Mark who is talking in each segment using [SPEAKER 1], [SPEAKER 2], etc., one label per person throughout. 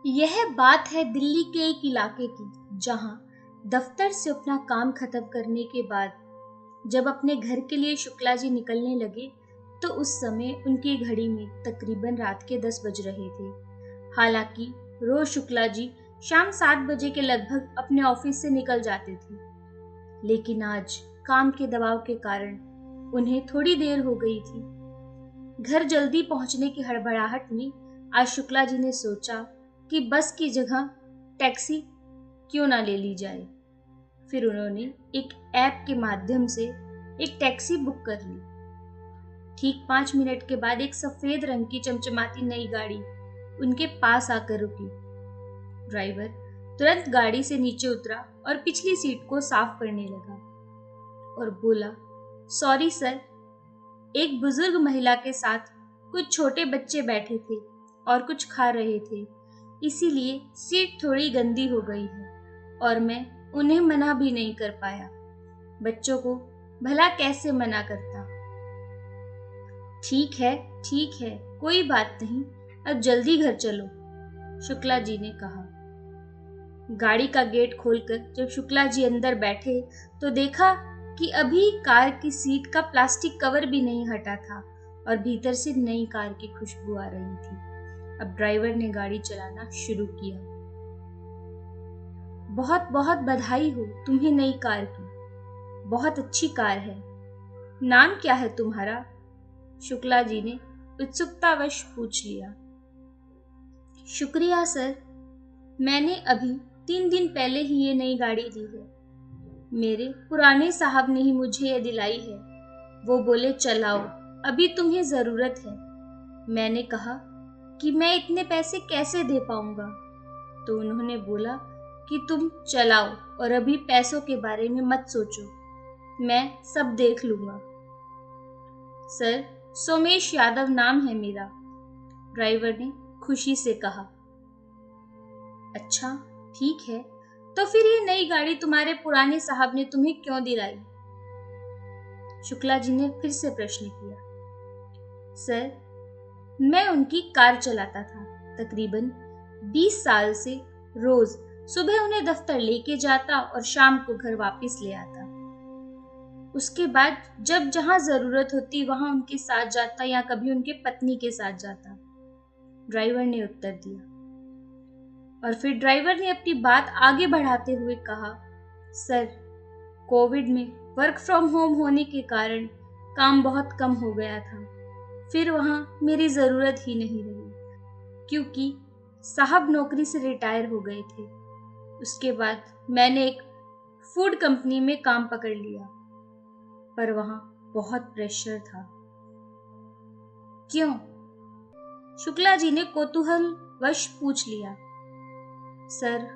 [SPEAKER 1] यह बात है दिल्ली के एक इलाके की, जहां दफ्तर से अपना काम खत्म करने के बाद जब अपने घर के लिए शुक्ला जी निकलने लगे तो उस समय उनकी घड़ी में तकरीबन रात के 10 बज रहे थे। हालांकि रोज शुक्ला जी शाम 7 बजे के लगभग अपने ऑफिस से निकल जाते थे, लेकिन आज काम के दबाव के कारण उन्हें थोड़ी देर हो गई थी। घर जल्दी पहुंचने की हड़बड़ाहट में आज शुक्ला जी ने सोचा कि बस की जगह टैक्सी क्यों ना ले ली जाए। फिर उन्होंने एक ऐप के माध्यम से एक टैक्सी बुक कर ली। ठीक 5 मिनट के बाद एक सफेद रंग की चमचमाती नई गाड़ी उनके पास आकर रुकी। ड्राइवर तुरंत गाड़ी से नीचे उतरा और पिछली सीट को साफ करने लगा और बोला, सॉरी सर। एक बुजुर्ग महिला के साथ कुछ छोटे बच्चे बैठे थे और कुछ खा रहे थे, इसीलिए सीट थोड़ी गंदी हो गई है और मैं उन्हें मना भी नहीं कर पाया। बच्चों को भला कैसे मना करता। ठीक है, कोई बात नहीं, अब जल्दी घर चलो, शुक्ला जी ने कहा। गाड़ी का गेट खोलकर जब शुक्ला जी अंदर बैठे तो देखा कि अभी कार की सीट का प्लास्टिक कवर भी नहीं हटा था और भीतर से नई कार की खुशबू आ रही थी। अब ड्राइवर ने गाड़ी चलाना शुरू किया। बहुत बहुत बधाई हो तुम्हें नई कार की, बहुत अच्छी कार है। नाम क्या है तुम्हारा? शुक्ला जी ने उत्सुकतावश पूछ लिया। शुक्रिया सर, मैंने अभी 3 दिन पहले ही ये नई गाड़ी ली है। मेरे पुराने साहब ने ही मुझे ये दिलाई है। वो बोले चलाओ, अभी तुम्हें जरूरत है। मैंने कहा कि मैं इतने पैसे कैसे दे पाऊंगा, तो उन्होंने बोला कि तुम चलाओ और अभी पैसों के बारे में मत सोचो, मैं सब देख लूंगा। सर, सोमेश यादव नाम है मेरा, ड्राइवर ने खुशी से कहा। अच्छा, ठीक है, तो फिर ये नई गाड़ी तुम्हारे पुराने साहब ने तुम्हें क्यों दिलाई? शुक्ला जी ने फिर से प्रश्न किया। सर, मैं उनकी कार चलाता था तकरीबन 20 साल से। रोज सुबह उन्हें दफ्तर लेके जाता और शाम को घर वापस ले आता। उसके बाद जब जहां जरूरत होती वहां उनके साथ जाता या कभी उनके पत्नी के साथ जाता, ड्राइवर ने उत्तर दिया। और फिर ड्राइवर ने अपनी बात आगे बढ़ाते हुए कहा, सर, कोविड में वर्क फ्रॉम होम होने के कारण काम बहुत कम हो गया था। फिर वहां मेरी जरूरत ही नहीं रही, क्योंकि साहब नौकरी से रिटायर हो गए थे। उसके बाद मैंने एक फूड कंपनी में काम पकड़ लिया, पर वहां बहुत प्रेशर था। क्यों? शुक्ला जी ने कौतूहलवश पूछ लिया। सर,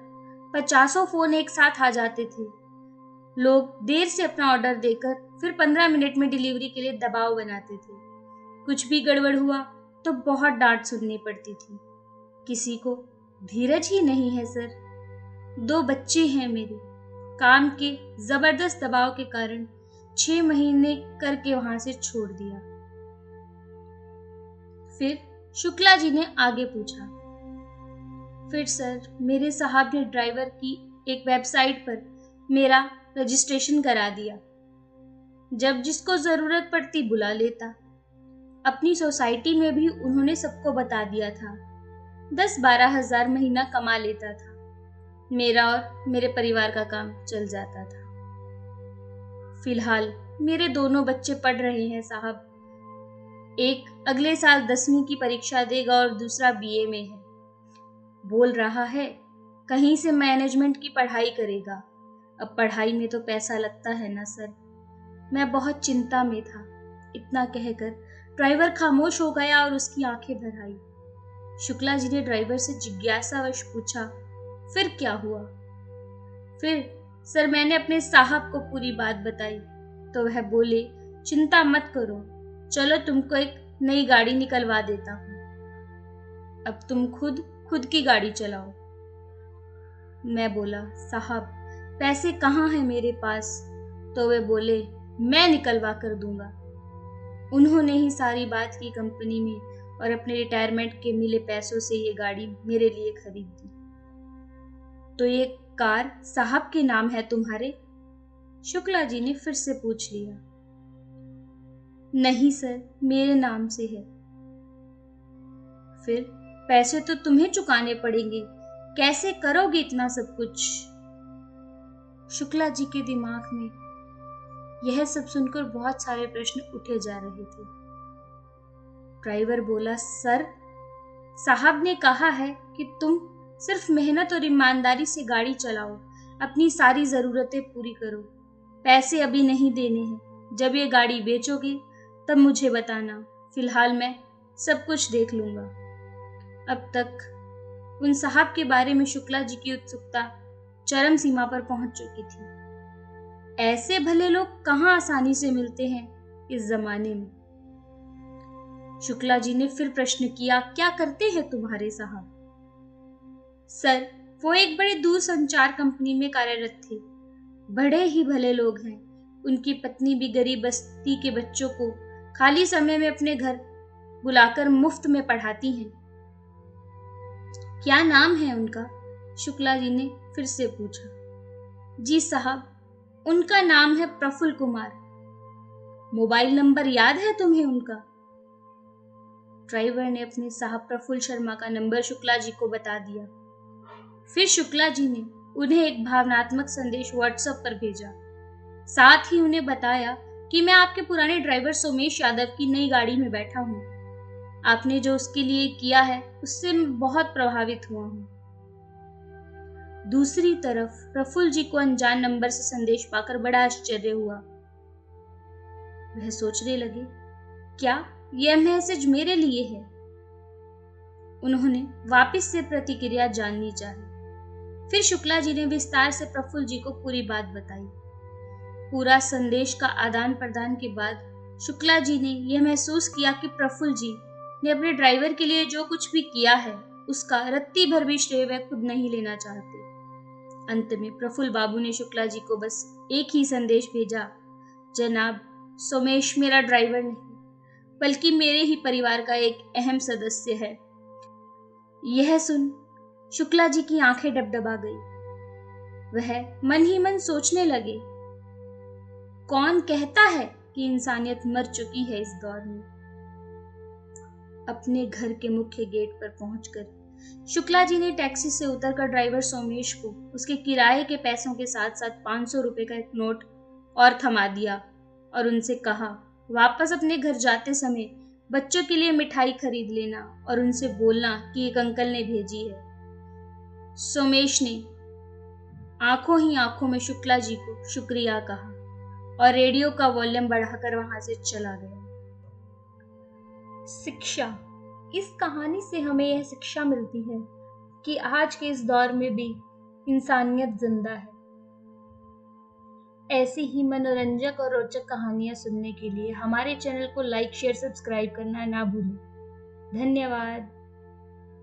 [SPEAKER 1] 50 फोन एक साथ आ जाते थे। लोग देर से अपना ऑर्डर देकर फिर 15 मिनट में डिलीवरी के लिए दबाव बनाते थे। कुछ भी गड़बड़ हुआ तो बहुत डांट सुननी पड़ती थी। किसी को धीरज ही नहीं है सर। 2 बच्चे हैं मेरे। काम के जबरदस्त दबाव के कारण 6 महीने करके वहां से छोड़ दिया। फिर शुक्ला जी ने आगे पूछा। फिर सर, मेरे साहब ने ड्राइवर की एक वेबसाइट पर मेरा रजिस्ट्रेशन करा दिया। जब जिसको जरूरत पड़ती बुला लेता। अपनी सोसाइटी में भी उन्होंने सबको बता दिया था। 10-12 हजार महीना कमा लेता था। मेरा और मेरे परिवार का काम चल जाता था। फिलहाल मेरे दोनों बच्चे पढ़ रहे हैं साहब। एक अगले साल 10वीं की परीक्षा देगा और दूसरा बीए में है। बोल रहा है कहीं से मैनेजमेंट की पढ़ाई करेगा। अब पढ़ाई में तो पैसा लगता है ना सर। मैं बहुत चिंता में था। इतना कहकर ड्राइवर खामोश हो गया और उसकी आंखें भर आई। शुक्ला जी ने ड्राइवर से जिज्ञासावश पूछा, फिर क्या हुआ? फिर सर, मैंने अपने साहब को पूरी बात बताई तो वह बोले, चिंता मत करो, चलो तुमको एक नई गाड़ी निकलवा देता हूँ। अब तुम खुद की गाड़ी चलाओ। मैं बोला, साहब, पैसे कहाँ हैं मेरे पास? तो वे बोले, मैं निकलवा कर दूंगा। उन्होंने ही सारी बात की कंपनी में और अपने रिटायरमेंट के मिले पैसों से ये गाड़ी मेरे लिए खरीद दी। तो ये कार साहब के नाम है तुम्हारे? शुक्ला जी ने फिर से पूछ लिया। नहीं सर, मेरे नाम से है। फिर पैसे तो तुम्हें चुकाने पड़ेंगे, कैसे करोगे इतना सब कुछ? शुक्ला जी के दिमाग में यह सब सुनकर बहुत सारे प्रश्न उठे जा रहे थे। ड्राइवर बोला, सर, साहब ने कहा है कि तुम सिर्फ मेहनत और ईमानदारी से गाड़ी चलाओ, अपनी सारी जरूरतें पूरी करो। पैसे अभी नहीं देने हैं, जब ये गाड़ी बेचोगे तब मुझे बताना, फिलहाल मैं सब कुछ देख लूंगा। अब तक उन साहब के बारे में शुक्ला जी की उत्सुकता चरम सीमा पर पहुंच चुकी थी। ऐसे भले लोग कहाँ आसानी से मिलते हैं इस जमाने में। शुक्ला जी ने फिर प्रश्न किया, क्या करते हैं तुम्हारे साहब? सर, वो एक बड़े दूरसंचार कंपनी में कार्यरत थे। बड़े ही भले लोग हैं। उनकी पत्नी भी गरीब बस्ती के बच्चों को खाली समय में अपने घर बुलाकर मुफ्त में पढ़ाती हैं। क्या नाम है उनका? शुक्ला जी ने फिर से पूछा। जी साहब, उनका नाम है प्रफुल्ल कुमार। मोबाइल नंबर याद है तुम्हें उनका? ड्राइवर ने अपने साहब प्रफुल्ल शर्मा का नंबर शुक्ला जी को बता दिया। फिर शुक्ला जी ने उन्हें एक भावनात्मक संदेश व्हाट्सएप पर भेजा। साथ ही उन्हें बताया कि मैं आपके पुराने ड्राइवर सोमेश यादव की नई गाड़ी में बैठा हूँ। आपने जो उसके लिए किया है उससे मैं बहुत प्रभावित हुआ हूँ। दूसरी तरफ प्रफुल्ल जी को अनजान नंबर से संदेश पाकर बड़ा आश्चर्य हुआ। वह सोचने लगे, क्या यह मैसेज मेरे लिए है? उन्होंने वापस से प्रतिक्रिया जाननी चाही। फिर शुक्ला जी ने विस्तार से प्रफुल्ल जी को पूरी बात बताई। पूरा संदेश का आदान प्रदान के बाद शुक्ला जी ने यह महसूस किया कि प्रफुल्ल जी ने अपने ड्राइवर के लिए जो कुछ भी किया है उसका रत्ती भर भी श्रेय वे खुद नहीं लेना चाहते। अंत में प्रफुल्ल बाबू ने शुक्ला जी को बस एक ही संदेश भेजा, जनाब, सोमेश मेरा ड्राइवर नहीं बल्कि मेरे ही परिवार का एक अहम सदस्य है। यह सुन शुक्ला जी की आंखें डबडबा गई। वह मन ही मन सोचने लगे, कौन कहता है कि इंसानियत मर चुकी है इस दौर में। अपने घर के मुख्य गेट पर पहुंचकर शुक्ला जी ने टैक्सी से उतरकर ड्राइवर सोमेश को उसके किराए के पैसों के साथ साथ 500 रुपए का एक नोट और थमा दिया और उनसे कहा, वापस अपने घर जाते समय बच्चों के लिए मिठाई खरीद लेना और उनसे बोलना कि एक अंकल ने भेजी है। सोमेश ने आंखों ही आंखों में शुक्ला जी को शुक्रिया कहा और रेडियो का वॉल्यूम बढ़ाकर वहां से चला गया। शिक्षा। इस कहानी से हमें यह शिक्षा मिलती है कि आज के इस दौर में भी इंसानियत जिंदा है। ऐसी ही मनोरंजक और रोचक कहानियां सुनने के लिए हमारे चैनल को लाइक, शेयर, सब्सक्राइब करना ना भूलें। धन्यवाद।